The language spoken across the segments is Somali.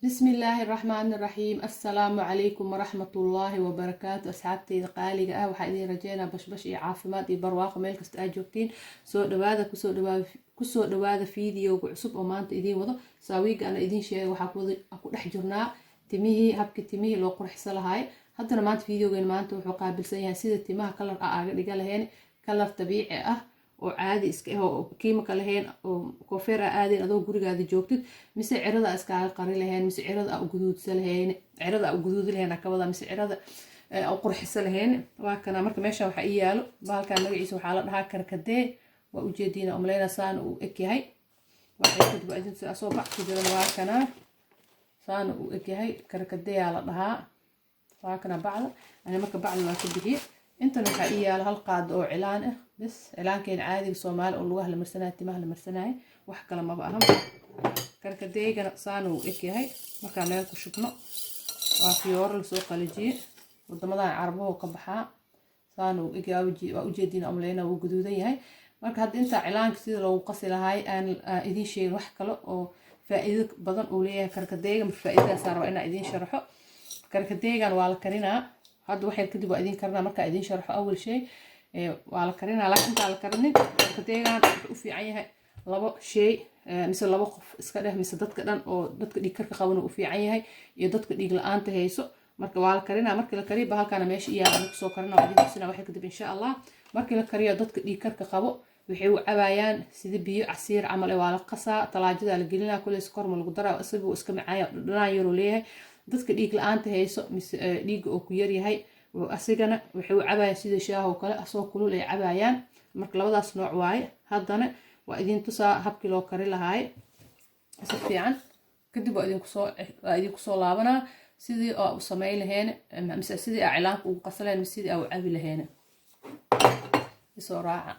بسم الله الرحمن الرحيم. السلام عليكم ورحمة الله وبركاته. أصحابتي قالقة وحيدي رجينا بش عافمات برواق ميل كست أجوكتين سو دوادا كسو دوادا فيديو عصب ومانت إدين وضع ساويق أنا إدين شيء وحاكو أكو دحجرنا تميهي هبك تميهي لو قرح سلهاي حتى أنا مانت فيديو جين مانت وحقابل سيها سيدة تماها كلر قال هين كلر طبيعي وعادي كيما kale heen oo koofeer aadeen adoo gurigaada joogtid mise cirada iska qari lahayn mise cirada u guduudsan lahayn cirada u guduud lahayn ka wada mise cirada u qurxisa lahayn waa kana marka meesha waxa ay yaalo baalka magaciisa waxa la dhahaa karkadee waa u jeedina umleena saan u ekyahay waxa ku dib ajin soo bax ku jira waa kana saan u ekyahay karkadee la dhahaa waa kana bacda ana marka bacda waa ku bixiye inta waxa ay yaalo hal qaad oo cilaan ah بس إعلان كين عادي بالصومال أولوها لمرسناها تماه لمرسناها وحكى لما بقى هم كركديه كان صانو إكي هاي مكان لكم شبنا وفيور السوق اللي والضمضان عربوه وقبحها صانو إكي أوجي دين أملينا وجدودي هاي marka hadda inta cilaanka sida loogu qasi lahaay aan idin sheegin wax kale oo faa'iido badan uu leeyahay karkadeega faa'iidadaas aan rabaa inaan idin sharaxo karkadeegan waa la karinaa hadda waxay kadib waa idin karnaa marka idin sharaxo awal shay waa la karinaa laakiin inta la karinin karkadeegan wuxuu u fiican yahay labo shay mise labo qof iska dheh mise dadka dhan oo dadka dhiig karka qaban u fiican yahay iyo dadka dhiig la'aanta hayso marka waa la karinaa markii la kariyo halkaana meesha iyaa lagu soo karinaa idin tusina waxay kadib insha Allah markii la kariyo dadka dhiig karka qabo waxay u cabayaan sida biyo casiir camal waa la qasaa talaajada la gelinaa kulay iskor ma lagu daraa isagoo iska macaan dhanaan yar leeyahay dadka dhiig la'aanta hayso mise dhiig oo ku yar yahay asigana waxay u cabayaan sida shaaho kale asoo kulul ay cabayaan marka labadaas nooc waaye haddana waa idin tusaa habkii loo kari lahaay si fiican kadib waa idin kusoo laabanaa sidii oo u sameyn lahayn mise sidii ay cilaanka ugu qasaleen mise sidii ay u cabi lahayn isoo raaca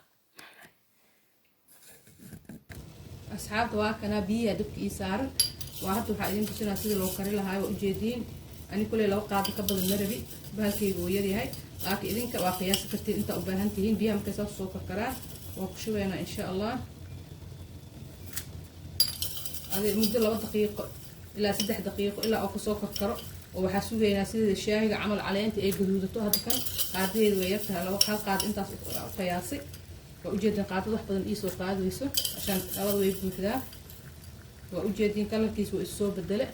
asxaabta waa kana biyaha dabka ii saaran waa hadda waxaa idin tusinaa sidii loo kari lahaay waa ujeediin ani kuley laba qaado ka badan marabi baalkaygu uu yaryahay laakiin idinka waa qiyaasi kartiin inta u baahan tihiin biyaha markay saas soo karkaraan waa ku shubaynaa insha Allah adee muddo 2 daqiiqo ilaa 3 daqiiqo ilaa uu kasoo karkaro oo waxaa sugaynaa sida shaahiga camal caleenta ay gaduudato hadda kan qaadeedu way yartahay laba hal qaad intaas u qiyaasay waa ujeedin qaadada wax badan ii soo qaadayso ashaan labada way buuxdaa waa ujeedin kalarkiisu waa soo bedele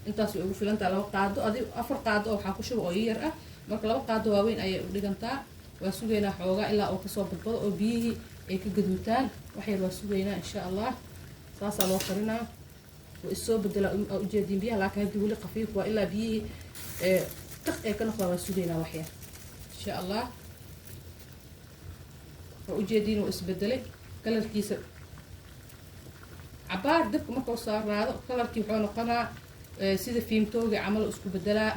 intaas way ugu filantaa laba qaado adii 4 qaado oo waxa ku shubo oo yar ah marka laba qaado waaweyn ayay u dhigantaa waa sugeynaa xoogaa ilaa uu kasoo badbado oo biyihii ay ka gaduutaan wax yar waa sugeynaa insha Allah saasa loo karinaa waa soo bedela u jeedin biyaha laakiin hadii wali qafiif waa ilaa biyihii taq ay ka noqdaan waa sugeynaa wax yar insha Allah waa u jeedin oo isbedelay kalarkiisa cabaar dabka markuu saarnaado kalarkii wuxuu noqonaa sida fiimtooga camal isku bedelaa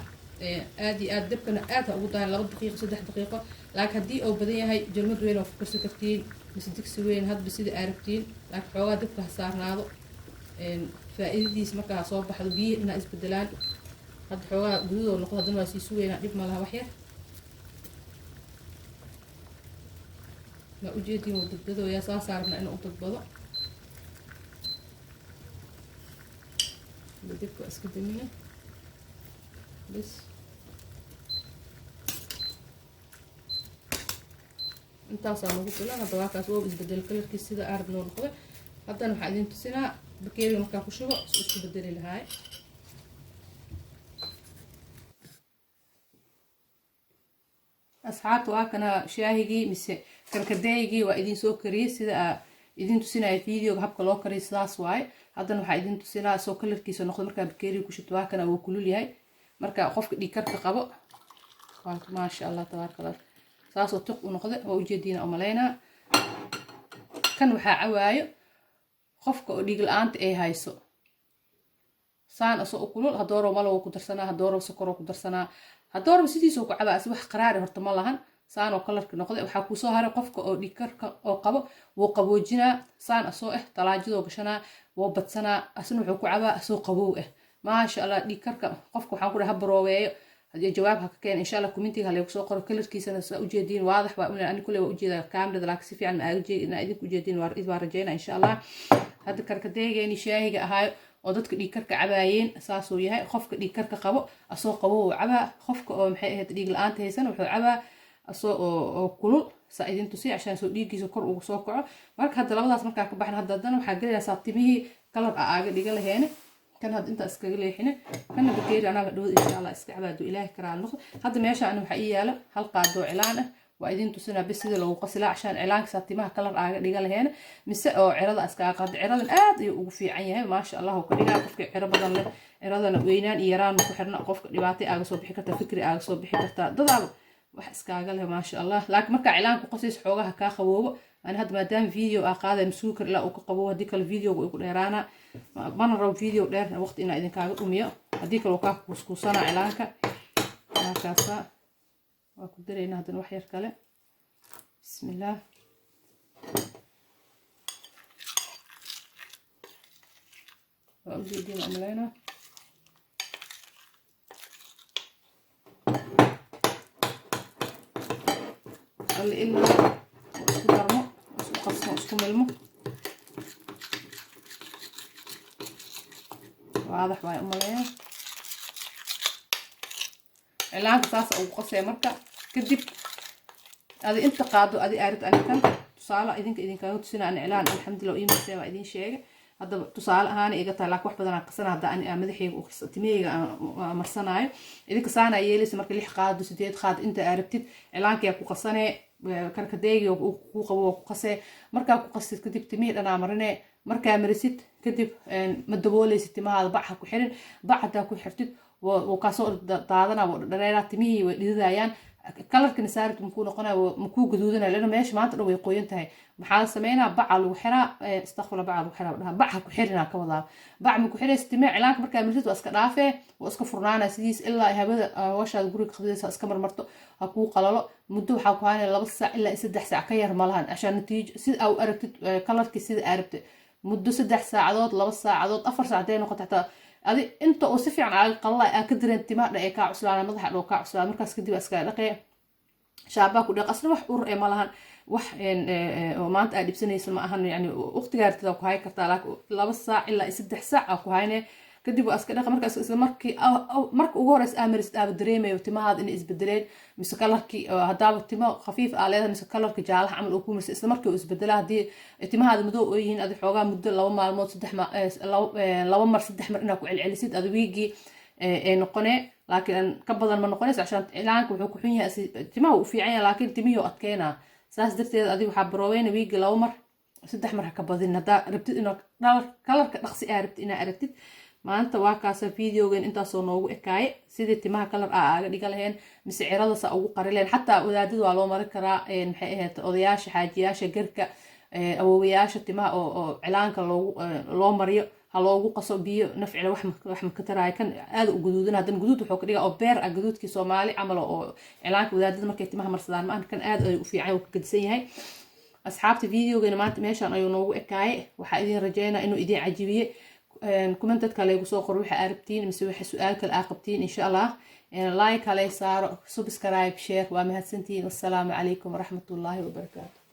aadi aad dabkana aad ugu dahan 2 daqiiqo 3 daqiiqo laakiin hadii uu badan yahay jalmad weyn oo ku kartiin mise digsi weyn hadba sida arabtiin laakiin xoogaa dabka saarnaado faa'iidadiis marka soo baxdo biyo ina isbedelaan had xoogaa guduud noqdo hadana waa sii sugeynaa dib ma laha wax yar ma ujeedin uu dadbado yaa saarna inuu dadbado بدك اسكت منه بس انت صار موجود لنا هذا كاس هو بدل كلر كيس سيده ارد نور نقول حتى انا حاعدين تسنا بكيري marka ku shubo isku bedeli lahaay asxaabtu waa kana shaahigi mise karkadeeygi waa idin soo kariyay sida idin tusinay video habka loo kariyo sidaas waay haddana waxa idin tusinaa soo kalarkiisa noqdo marka bakeeri ku shubto waa kana uu kulul yahay marka qofka dhiig karka qabo waa ma sha Allah tabarakallah saasoo tiq u noqdo oo ujeedina umaleena kan waxa cawaayo qofka oo dhiig la'aanta ay hayso saan asoo kulul hadooro malo ku darsanaa hadooro sokor ku darsanaa hadooro sidiisoo ku cabaa wax qaraar horta ma lahan saan oo kalarka noqday waxa ku soo haray qofka oo dhiig karka oo qabo wuu qaboojinaa saan asoo talaajado gashanaa woo badsanaa asna wuxuu ku cabaa asoo qabow ma sha Allah dhiig karka qofka waxaan ku dhahay barooweeyo hadii jawaab ha ka keen insha Allah commentiga hal soo qoro kalarkiisana saa u jeedin waadax baa ani kulay waa u jeedaa kaamirada laakiin si fiican ma idinku jeedin waa rajayna insha Allah hadda karkadeegeeni shaahiga ahaay oo dadka dhiig karka cabaayeen saasuu yahay qofka dhiig karka qabo asoo qabo uu cabaa qofka oo maxay ahayd dhiig la-aanta haysan wuxuu cabaa asoo oo kulul saa idin tusi cashaan soo dhiiggiisa kor ugu soo kaco marka hadda labadaas markaa ka baxna haddana waxaa gelaysaa timihii kalar aaga dhiga laheene kan hadda intaa iskaga leexine kana bakeeri anaaga dhawad insha allah iska cabaado ilaahay karaa noqdo hadda meesha ana waxaa ii yaalo hal qaadoo cilaan ah waa idin tusinaa bis sida lagu qasilaa cashaan cilaanka timaha kalar aaga dhiga laheene mise oo cirada iskaga qaado ciradan aad ayuu ugu fiican yahay maasha allah ka dhigaa qofka ciro badan leh ciradana weynaan iyo yaraan ku xirna qofka dhibaatay aaga soo bixi kartaa fikri aaga soo bixi kartaa dadaal wax iskaaga leh maasha allah laakiin marka cilaanku qasiis xoogaha kaa qaboobo aan hadda maadaama video aa qaaday masuukar ilaa uu ka qaboobo haddii kale videoga igu dheeraana mana rabo video dheer waqti inaa idinkaaga dhumiyo haddii kale uu kaa kuuskuusanaa cilaanka markaasa waa ku daraynaa haddana wax yar kale bismillaah waa u jeediin amaleynaa اللي إلا اسكو درمو اسكو قسمو اسكو ملمو واضح واي أماليا cilaanka saas ugu qasay marka kadib adi inta qaado adi aarid anikan tusaale idinkaga tusina aan cilaan alxamdulillah iyo masee waa idin sheegay hadda tusaale ahaan iga tahay laakiin wax badan aan qasana hadda ani madaxayga u timeyga aan marsanaayo idinka saana yeelaysa marka 6 qaado 8 qaado inta aarabtid cilaanka ku qasanee karkadeegi ku qabo ku qasay marka ku qasid kadib timey dhanaa marine marka marisid kadib ma dabooleysid timaha baxa ku xirin bacda ku xirtid وكاسو دادنا ودريرا تمي وديدايان كلركن سارت مكو نقنا مكو غدودنا لانه ماشي ما تدو way qoyan tahay maxaa sameeyna bacal lagu xiraa istakhfala bacal lagu xiraa baxa ku xirina ka wada bac ma ku xiray istimaac cilaanka marka mirsid waa iska dhaafee waa iska furnaana sidiis ilaa habada washaad guriga qabdaysa iska marmarto ha ku qalalo muddo waxa ku haynaa 2 saac ilaa 3 saac ka yar malahan ashaan natiij sida aw aragtid kalarki sida aragtid muddo 3 saacadood 2 saacadood 4 saacadood noqoto xataa adi inta oo si fiican aan qalay aan ka direen timaha ee ka cuslaana madaxa dhoo ka cuslaa markaas kadib iska dhaqay shaaba ku dhaq asna wax ur ee malahan wax oo maanta aad dibsanaysa ma ahan yani waqtigaartada ku hay kartaa laakiin 2 saac ilaa 3 saac ku hayne kadib waa iska dhaq markaas isla markii ugu horeysa amaris aad dareemayo timaha in isbedeleen mise kalarki hadaaba timo khafiif ah leedahay mise kalarka jaalaha amal oo ku mirsi isla markii uu isbedela hadii timaha madow oo yihiin adi xoogaa muddo 2 maalmood 2 mar 3 mar inaad ku celcelisid adi wiigi ee noqonee laakiin ka badan ma noqonaysa ashaan cilaanka wuxuu ku xun yahay timaha uu fiican yahay laakiin timiyo adkeena saas darteed adi waxa barooweyn wiigi 2 mar 3 mar ka badin hada rabtid inuu kalarka dhaqsi aragtid ina aragtid maanta waa kaasa videogan intaasoo noogu ekaay sidii timaha kalar aaga dhiga laheen mise cirada sa ugu qarileen xataa wadaadada waa loo mari karaa maxay ahayd odayaasha xaajiyaasha garka awoowayaasha timaha oo cilaanka loo mariyo ha loogu qaso biyo nafcila wax ma ka taraay kan aad u guduudan hadan guduud wuxuu ka dhigaa oo beer ah guduudkii Soomaali camal oo cilaanka wadaadada markay timaha marsadaan ma kan aad ay u fiican oo ka gadsan yahay asxaabta videogan maanta meeshan ayuu noogu ekaay waxa idin rajeynaa inuu idin cajibiye كومنتات كله يقصوا قروح عربتين مسوي سؤال كل عقبتين إن شاء الله لايك عليه صار سبسكرايب شير ومهتسنتين والسلام عليكم ورحمة الله وبركاته.